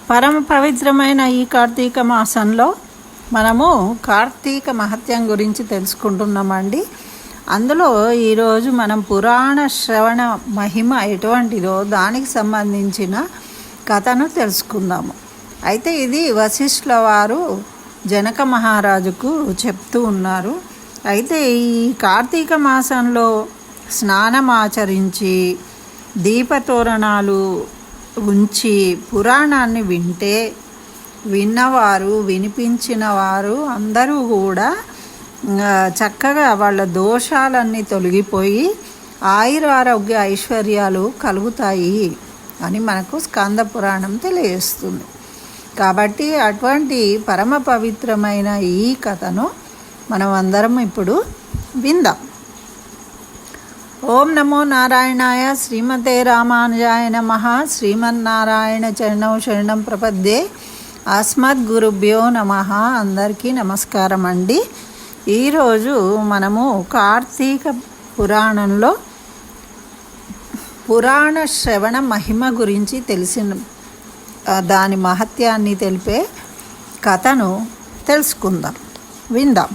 పరమ పవిత్రమైన ఈ కార్తీక మాసంలో మనము కార్తీక మహత్యం గురించి తెలుసుకుంటున్నామండి. అందులో ఈరోజు మనం పురాణ శ్రవణ మహిమ ఎటువంటిదో దానికి సంబంధించిన కథను తెలుసుకుందాము. అయితే ఇది వశిష్ఠుల వారు జనక మహారాజుకు చెప్తూ ఉన్నారు. అయితే ఈ కార్తీక మాసంలో స్నానం ఆచరించి దీపతోరణాలు ఉంచి పురాణాన్ని విన్నవారు వినిపించిన వారు అందరూ కూడా చక్కగా వాళ్ళ దోషాలన్నీ తొలగిపోయి ఆయురారోగ్య ఐశ్వర్యాలు కలుగుతాయి అని మనకు స్కంద పురాణం తెలియజేస్తుంది. కాబట్టి అటువంటి పరమ పవిత్రమైన ఈ కథను మనం అందరం ఇప్పుడు విందాం. ఓం నమో నారాయణాయ శ్రీమతే రామానుజాయ నమః. శ్రీమన్నారాయణ చరణం శరణం ప్రపద్యే. అస్మద్గురుభ్యో నమః. అందరికీ నమస్కారం అండి. ఈరోజు మనము కార్తీక పురాణంలో పురాణ శ్రవణ మహిమ గురించి తెలిసిన దాని మహత్యాన్ని తెలిపే కథను తెలుసుకుందాం, విందాం.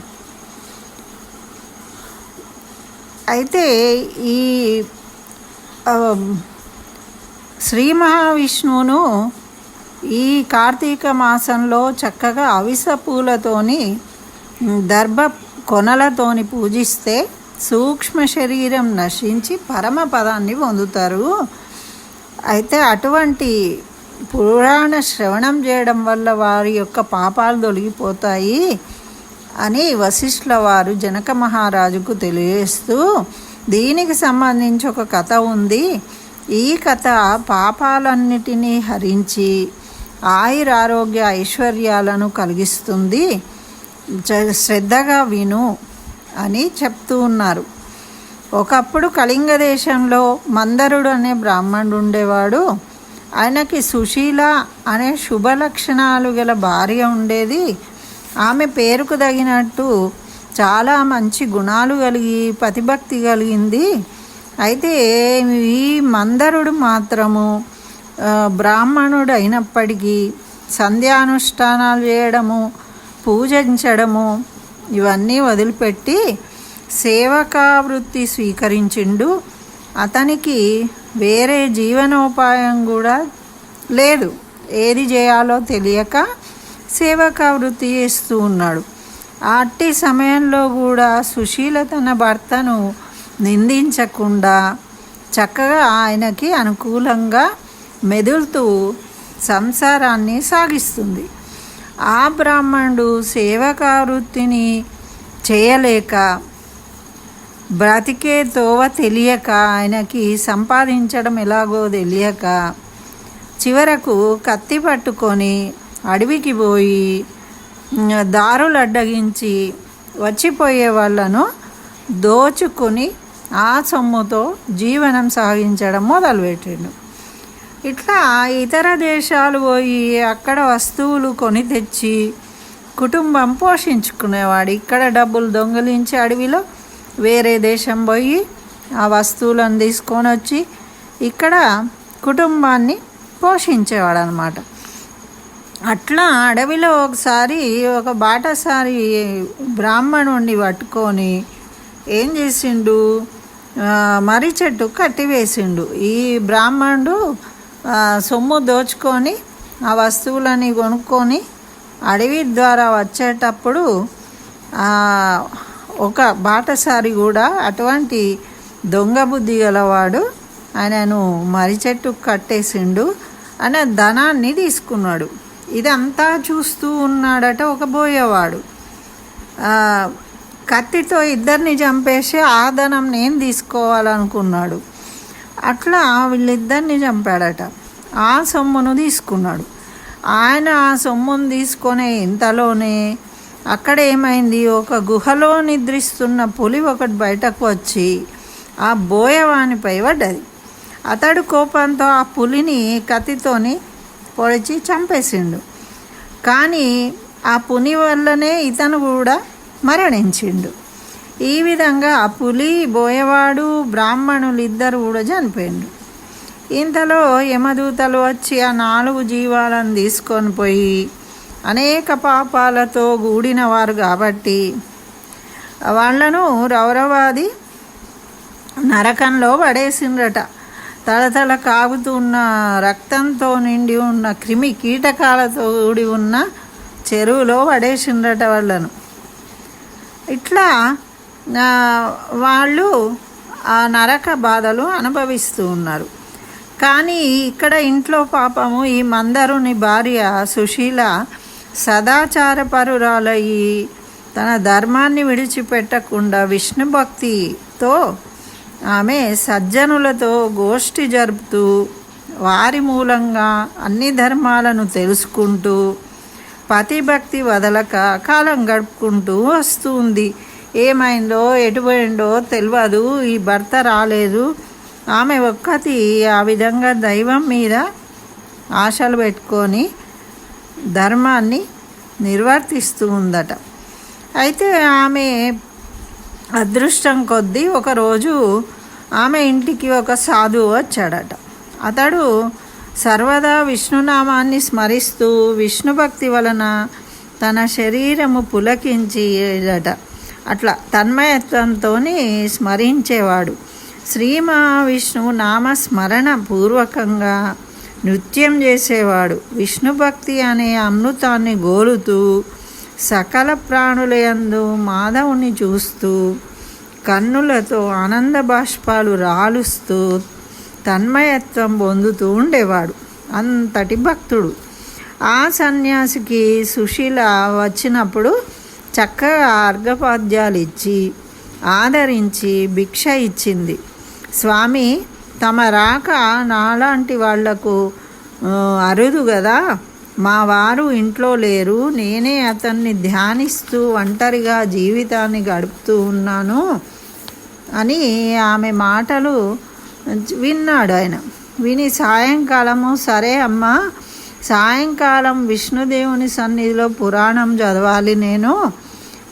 అయితే ఈ శ్రీ మహావిష్ణువును ఈ కార్తీక మాసంలో చక్కగా అవిస పూలతోని దర్భ కొనలతోని పూజిస్తే సూక్ష్మ శరీరం నశించి పరమ పదాన్ని పొందుతారు. అయితే అటువంటి పురాణ శ్రవణం చేయడం వల్ల వారి యొక్క పాపాలు తొలగిపోతాయి అని వశిష్ఠుల వారు జనక మహారాజుకు తెలియజేస్తూ దీనికి సంబంధించి ఒక కథ ఉంది. ఈ కథ పాపాలన్నిటినీ హరించి ఆయురారోగ్య ఐశ్వర్యాలను కలిగిస్తుంది, శ్రద్ధగా విను అని చెప్తూ ఉన్నారు. ఒకప్పుడు కళింగ దేశంలో మందరుడు అనే బ్రాహ్మణుడు ఉండేవాడు. ఆయనకి సుశీల అనే శుభ లక్షణాలు గల భార్య ఉండేది. ఆమె పేరుకు తగినట్టు చాలా మంచి గుణాలు కలిగి పతిభక్తి కలిగింది. అయితే ఈ మందరుడు మాత్రము బ్రాహ్మణుడు అయినప్పటికీ సంధ్యానుష్ఠానాలు చేయడము, పూజించడము ఇవన్నీ వదిలిపెట్టి సేవకా వృత్తి స్వీకరించిండు. అతనికి వేరే జీవనోపాయం కూడా లేదు. ఏది చేయాలో తెలియక సేవకా వృత్తి చేస్తూ ఉన్నాడు. అట్టి సమయంలో కూడా సుశీల తన భర్తను నిందించకుండా చక్కగా ఆయనకి అనుకూలంగా మెదులుతూ సంసారాన్ని సాగిస్తుంది. ఆ బ్రాహ్మణుడు సేవకా వృత్తిని చేయలేక బ్రతికే తోవ తెలియక ఆయనకి సంపాదించడం ఎలాగో తెలియక చివరకు కత్తి పట్టుకొని అడవికి పోయి దారులు అడ్డగించి వచ్చిపోయే వాళ్ళను దోచుకొని ఆ సొమ్ముతో జీవనం సాగించడం మొదలుపెట్టిండు. ఇట్లా ఇతర దేశాలు పోయి అక్కడ వస్తువులు కొని తెచ్చి కుటుంబం పోషించుకునేవాడు. ఇక్కడ డబ్బులు దొంగిలించి అడవిలో వేరే దేశం పోయి ఆ వస్తువులను తీసుకొని వచ్చి ఇక్కడ కుటుంబాన్ని పోషించేవాడు అన్నమాట. అట్లా అడవిలో ఒకసారి ఒక బాటసారి బ్రాహ్మణుడిని పట్టుకొని ఏం చేసిండు, మర్రి చెట్టు కట్టివేసిండు. ఈ బ్రాహ్మణుడు సొమ్ము దోచుకొని ఆ వస్తువులని కొనుక్కొని అడవి ద్వారా వచ్చేటప్పుడు ఒక బాటసారి కూడా అటువంటి దొంగ బుద్ధి గలవాడు ఆయనను మర్రి చెట్టు కట్టేసిండు. అనే ధనాన్ని తీసుకున్నాడు. ఇదంతా చూస్తూ ఉన్నాడట ఒక బోయేవాడు. కత్తితో ఇద్దరిని చంపేసి ఆ ధనం నేను తీసుకోవాలనుకున్నాడు. అట్లా వీళ్ళిద్దరిని చంపాడట. ఆ సొమ్మును తీసుకున్నాడు. ఆయన ఆ సొమ్మును తీసుకునే ఇంతలోనే అక్కడ ఏమైంది, ఒక గుహలో నిద్రిస్తున్న పులి ఒకటి బయటకు వచ్చి ఆ బోయవానిపై పడ్డది. అతడు కోపంతో ఆ పులిని కత్తితోని పొడిచి చంపేసిండు. కానీ ఆ పులి వల్లనే ఇతను కూడా మరణించిండు. ఈ విధంగా ఆ పులి, బోయవాడు, బ్రాహ్మణులు ఇద్దరు కూడా చనిపోయిండు. ఇంతలో యమదూతలు వచ్చి ఆ 4 జీవాలను తీసుకొని పోయి అనేక పాపాలతో కూడిన వారు కాబట్టి వాళ్ళను రౌరవాది నరకంలో పడేసిండ్రట. తళతళ కాగుతున్న రక్తంతో నిండి ఉన్న క్రిమి కీటకాలతో కూడి ఉన్న చెరువులో పడేసిండ్రట వాళ్ళను. ఇట్లా వాళ్ళు ఆ నరక బాధలు అనుభవిస్తూ ఉన్నారు. కానీ ఇక్కడ ఇంట్లో పాపము ఈ మందరుని భార్య సుశీల సదాచారపరురాలయ్యి తన ధర్మాన్ని విడిచిపెట్టకుండా విష్ణు భక్తితో ఆమె సజ్జనులతో గోష్ఠి జరుపుతూ వారి మూలంగా అన్ని ధర్మాలను తెలుసుకుంటూ పతిభక్తి వదలక కాలం గడుపుకుంటూ వస్తుంది. ఏమైందో ఎటుపోయిందో తెలియదు. ఈ భర్త రాలేదు. ఆమె ఒక్కతి ఆ విధంగా దైవం మీద ఆశలు పెట్టుకొని ధర్మాన్ని నిర్వర్తిస్తూ ఉందట. అయితే ఆమె అదృష్టం కొద్దీ ఒకరోజు ఆమె ఇంటికి ఒక సాధువు వచ్చాడట. అతడు సర్వదా విష్ణునామాన్ని స్మరిస్తూ విష్ణుభక్తి వలన తన శరీరము పులకించేదట. అట్లా తన్మయత్వంతో స్మరించేవాడు. శ్రీ మహావిష్ణువు నామస్మరణ పూర్వకంగా నృత్యం చేసేవాడు. విష్ణుభక్తి అనే అమృతాన్ని గోలుతూ సకల ప్రాణులయందు మాధవుని చూస్తూ కన్నులతో ఆనంద బాష్పాలు రాలుస్తూ తన్మయత్వం పొందుతూ ఉండేవాడు. అంతటి భక్తుడు. ఆ సన్యాసికి సుశీల వచ్చినప్పుడు చక్కగా అర్ఘపాద్యాలు ఇచ్చి ఆదరించి భిక్ష ఇచ్చింది. స్వామి, తమ రాక నాలాంటి వాళ్లకు అరుదు కదా, మా వారు ఇంట్లో లేరు, నేనే అతన్ని ధ్యానిస్తూ ఒంటరిగా జీవితాన్ని గడుపుతూ ఉన్నాను అని ఆమె మాటలు విన్నాడు ఆయన. విని సాయంకాలము, సరే అమ్మా, సాయంకాలం విష్ణుదేవుని సన్నిధిలో పురాణం చదవాలి నేను,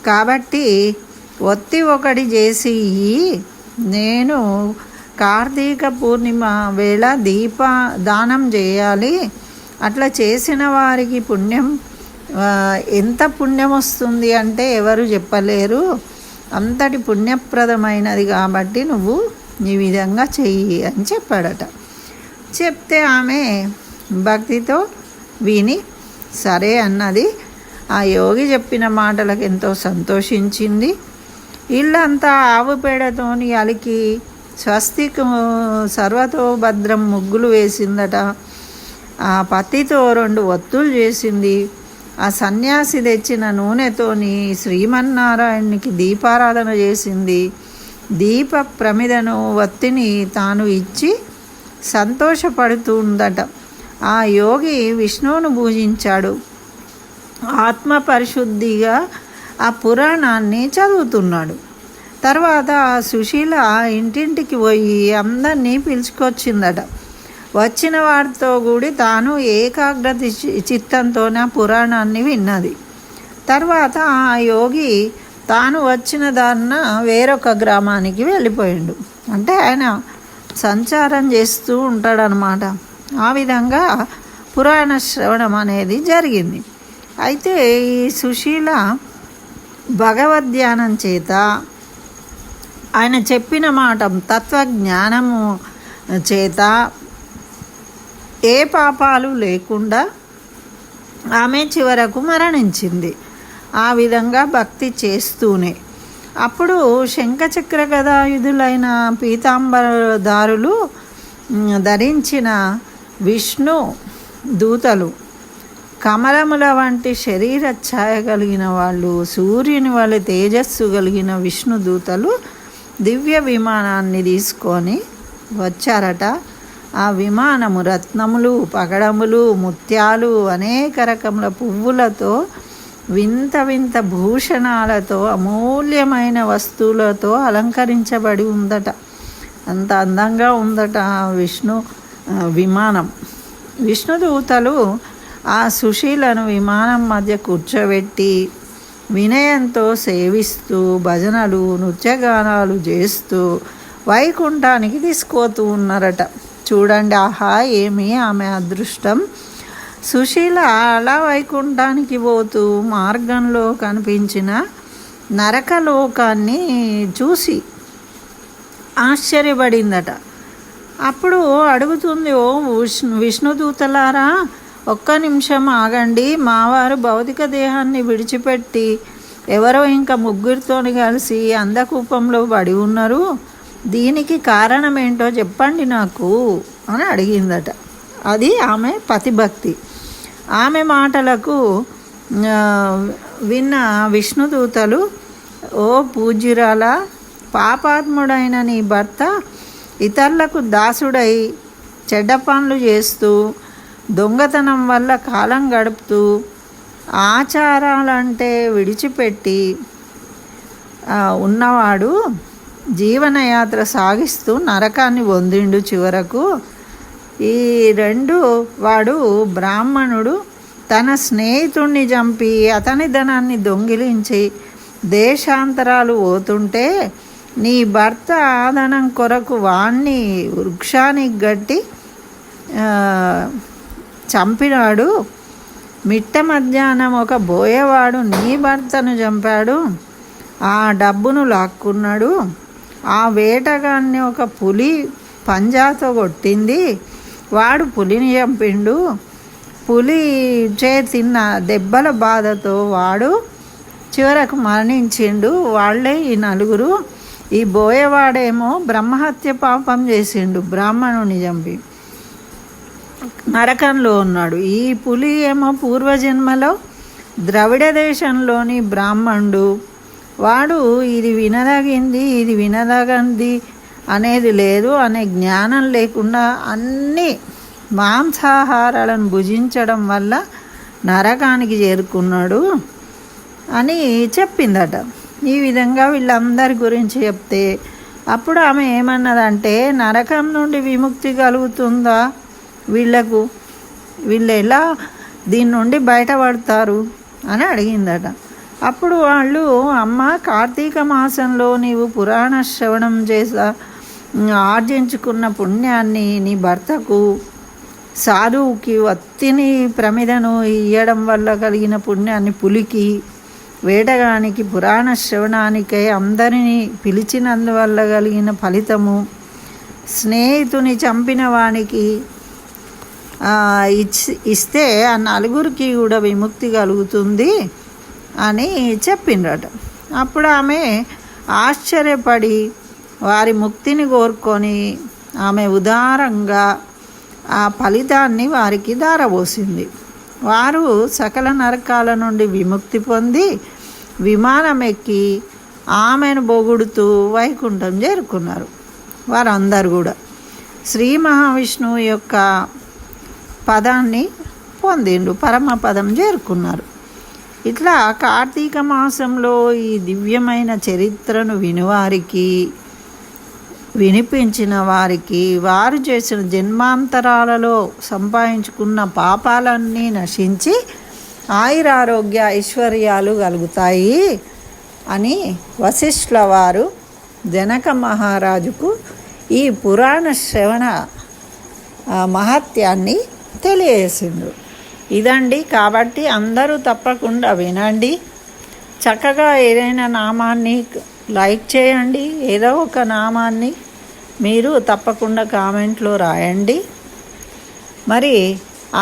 కాబట్టి ఒత్తి ఒకటి చేసి నేను కార్తీక పూర్ణిమ వేళ దానం చేయాలి. అట్లా చేసిన వారికి పుణ్యం ఎంత పుణ్యం వస్తుంది అంటే ఎవరు చెప్పలేరు. అంతటి పుణ్యప్రదమైనది కాబట్టి నువ్వు ఈ విధంగా చెయ్యి అని చెప్పాడట. చెప్తే ఆమె భక్తితో విని సరే అన్నది. ఆ యోగి చెప్పిన మాటలకు ఎంతో సంతోషించింది. ఇల్లంతా ఆవు పేడతోని అలికి స్వస్తికి సర్వతో భద్రం ముగ్గులు వేసిందట. ఆ పత్తితో 2 ఒత్తులు చేసింది. ఆ సన్యాసి తెచ్చిన నూనెతోని శ్రీమన్నారాయణునికి దీపారాధన చేసింది. దీప ప్రమిదను ఒత్తిని తాను ఇచ్చి సంతోషపడుతుందట. ఆ యోగి విష్ణువును పూజించాడు. ఆత్మ పరిశుద్ధిగా ఆ పురాణాన్ని చదువుతున్నాడు. తర్వాత సుశీల ఇంటింటికి పోయి అందరినీ పిలుచుకొచ్చిందట. వచ్చిన వారితో కూడి తాను ఏకాగ్రత చిత్తంతో ఆ పురాణాన్ని విన్నది. తర్వాత ఆ యోగి తాను వచ్చిన దారిన వేరొక గ్రామానికి వెళ్ళిపోయిండు. అంటే ఆయన సంచారం చేస్తూ ఉంటాడనమాట. ఆ విధంగా పురాణ శ్రవణం అనేది జరిగింది. అయితే ఈ సుశీల భగవద్ధ్యానం చేత ఆయన చెప్పిన మాట తత్వజ్ఞానము చేత ఏ పాపాలు లేకుండా ఆమె చివరకు మరణించింది. ఆ విధంగా భక్తి చేస్తూనే అప్పుడు శంఖచక్ర గదాయుధులైన పీతాంబరదారులు ధరించిన విష్ణు దూతలు, కమలముల వంటి శరీర ఛాయ కలిగిన వాళ్ళు, సూర్యుని వలె తేజస్సు కలిగిన విష్ణు దూతలు దివ్య విమానాన్ని తీసుకొని వచ్చారట. ఆ విమానము రత్నములు, పగడములు, ముత్యాలు, అనేక రకముల పువ్వులతో, వింత వింత భూషణాలతో, అమూల్యమైన వస్తువులతో అలంకరించబడి ఉందట. అంత అందంగా ఉందట విష్ణు విమానం. విష్ణుదూతలు ఆ సుశీలను విమానం మధ్య కూర్చోబెట్టి వినయంతో సేవిస్తూ భజనలు, నృత్యగానాలు చేస్తూ వైకుంఠానికి తీసుకుపోతూ ఉన్నారట. చూడండి, ఆహా ఏమి ఆమె అదృష్టం. సుశీల అలా వైకుంఠానికి పోతూ మార్గంలో కనిపించిన నరకలోకాన్ని చూసి ఆశ్చర్యపడిందట. అప్పుడు అడుగుతుంది, ఓ విష్ణుదూతలారా, ఒక్క నిమిషం ఆగండి. మావారు భౌతిక దేహాన్ని విడిచిపెట్టి ఎవరో ఇంకా ముగ్గురితో కలిసి అంధకూపంలో పడి ఉన్నారు. దీనికి కారణం ఏంటో చెప్పండి నాకు అని అడిగిందట. అది ఆమె పతిభక్తి. ఆమె మాటలకు విన్న విష్ణుదూతలు, ఓ పూజ్యురాల, పాపాత్ముడైన నీ భర్త ఇతరులకు దాసుడై చెడ్డ పనులు చేస్తూ దొంగతనం వల్ల కాలం గడుపుతూ ఆచారాలంటే విడిచిపెట్టి ఉన్నవాడు జీవనయాత్ర సాగిస్తూ నరకాన్ని పొందిండు. చివరకు ఈ రెండు వాడు బ్రాహ్మణుడు తన స్నేహితుణ్ణి చంపి అతని ధనాన్ని దొంగిలించి దేశాంతరాలు పోతుంటే నీ భర్త ఆదనం కొరకు వాణ్ణి వృక్షానికి గట్టి చంపినాడు. మిట్ట మధ్యాహ్నం ఒక బోయేవాడు నీ భర్తను చంపాడు, ఆ డబ్బును లాక్కున్నాడు. ఆ వేటగాన్ని ఒక పులి పంజాతో కొట్టింది, వాడు పులిని చంపిండు. పులి తిన్న దెబ్బల బాధతో వాడు చివరకు మరణించిండు. వాళ్ళే ఈ నలుగురు. ఈ బోయేవాడేమో బ్రహ్మహత్య పాపం చేసిండు, బ్రాహ్మణుని చంపి నరకంలో ఉన్నాడు. ఈ పులి ఏమో పూర్వజన్మలో ద్రవిడ దేశంలోని బ్రాహ్మణుడు. వాడు ఇది వినదగింది, ఇది వినదగంది అనేది లేదు అనే జ్ఞానం లేకుండా అన్ని మాంసాహారాలను భుజించడం వల్ల నరకానికి చేరుకున్నాడు అని చెప్పిందట. ఈ విధంగా వీళ్ళందరి గురించి చెప్తే అప్పుడు ఆమె ఏమన్నదంటే, నరకం నుండి విముక్తి కలుగుతుందా వీళ్ళు ఎలా దీని నుండి బయటపడతారు అని అడిగిందట. అప్పుడు వాళ్ళు, అమ్మ, కార్తీక మాసంలో నీవు పురాణ శ్రవణం ఆర్జించుకున్న పుణ్యాన్ని నీ భర్తకు సాధువుకి వత్తిని ప్రమిదను ఇయ్యడం వల్ల కలిగిన పుణ్యాన్ని పులికి, వేటగానికి, పురాణ శ్రవణానికై అందరినీ పిలిచినందువల్ల కలిగిన ఫలితము, స్నేహితుని చంపిన వానికి ఇస్తే ఆ నలుగురికి కూడా విముక్తి కలుగుతుంది అని చెప్పిండ్రట. అప్పుడు ఆమె ఆశ్చర్యపడి వారి ముక్తిని కోరుకొని ఆమె ఉదారంగా ఆ ఫలితాన్ని వారికి ధారపోసింది. వారు సకల నరకాల నుండి విముక్తి పొంది విమానం ఎక్కి ఆమెను పొగుడుతూ వైకుంఠం చేరుకున్నారు. వారందరూ కూడా శ్రీ మహావిష్ణువు యొక్క పదాన్ని పొందిండు, పరమపదం చేరుకున్నారు. ఇట్లా కార్తీక మాసంలో ఈ దివ్యమైన చరిత్రను వినిపించిన వారికి వారు చేసిన జన్మాంతరాలలో సంపాదించుకున్న పాపాలన్నీ నశించి ఆయురారోగ్య ఐశ్వర్యాలు కలుగుతాయి అని వశిష్ఠుల వారు జనక మహారాజుకు ఈ పురాణ శ్రవణ మహత్యాన్ని తెలియజేసిండ్రు. ఇదండి. కాబట్టి అందరూ తప్పకుండా వినండి. చక్కగా ఏదైనా నామాన్ని లైక్ చేయండి, ఏదో ఒక నామాన్ని మీరు తప్పకుండా కామెంట్లో రాయండి. మరి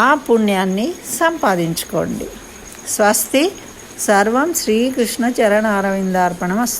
ఆ పుణ్యాన్ని సంపాదించుకోండి. స్వస్తి. సర్వం శ్రీకృష్ణ చరణారవిందార్పణమస్తు.